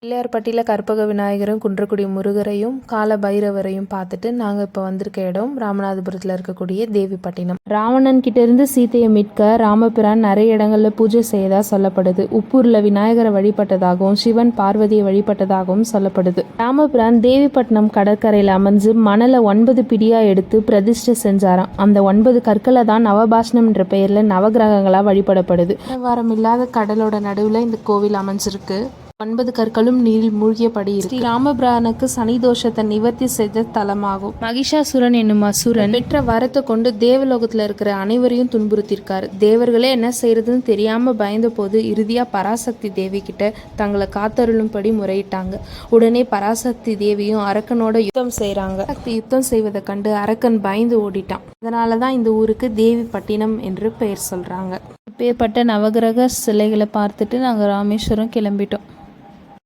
பிள்ளையார்பட்டியில் கற்பக விநாயகரும் குன்றக்குடி முருகரையும் கால பைரவரையும் பார்த்துட்டு நாங்கள் இப்போ வந்திருக்க இடம் ராமநாதபுரத்தில் இருக்கக்கூடிய தேவிப்பட்டினம். ராவணன் கிட்ட இருந்து சீதையை மீட்க ராமபிரான் நிறைய இடங்கள்ல பூஜை செய்யதா சொல்லப்படுது. உப்பூர்ல விநாயகரை வழிபட்டதாகவும் சிவன் பார்வதியை வழிபட்டதாகவும் சொல்லப்படுது. ராமபிரான் தேவிப்பட்டினம் கடற்கரையில் அமர்ந்து மணலை 9 பிடியா எடுத்து பிரதிஷ்டை செஞ்சாராம். அந்த 9 கற்களை தான் நவபாஷணம் என்ற பெயர்ல நவகிரகங்களா வழிபடப்படுது. வாரம் இல்லாத கடலோட நடுவில் இந்த கோவில் அமைஞ்சிருக்கு. 9 கற்களும் நீரில் மூழ்கியபடி ஸ்ரீ ராமபிரானுக்கு சனி தோஷத்தை நிவர்த்தி செய்த தலமாகும். மகிஷாசுரன் என்னும் அசுரன் பெற்ற வரத்தை கொண்டு தேவலோகத்துல இருக்கிற அனைவரையும் துன்புறுத்திருக்காரு. தேவர்களே என்ன செய்யறதுன்னு தெரியாம பயந்த போது இறுதியா பராசக்தி தேவி கிட்ட தங்களை காத்தருளும்படி முறையிட்டாங்க. உடனே பராசக்தி தேவியும் அரக்கனோட யுத்தம் செய்யறாங்க. யுத்தம் செய்வதை கண்டு அரக்கன் பயந்து ஓடிட்டான். அதனாலதான் இந்த ஊருக்கு தேவிப்பட்டினம் என்று பெயர் சொல்றாங்க. இப்பேற்பட்ட நவகிரக சிலைகளை பார்த்துட்டு நாங்கள் ராமேஸ்வரம் கிளம்பிட்டோம்.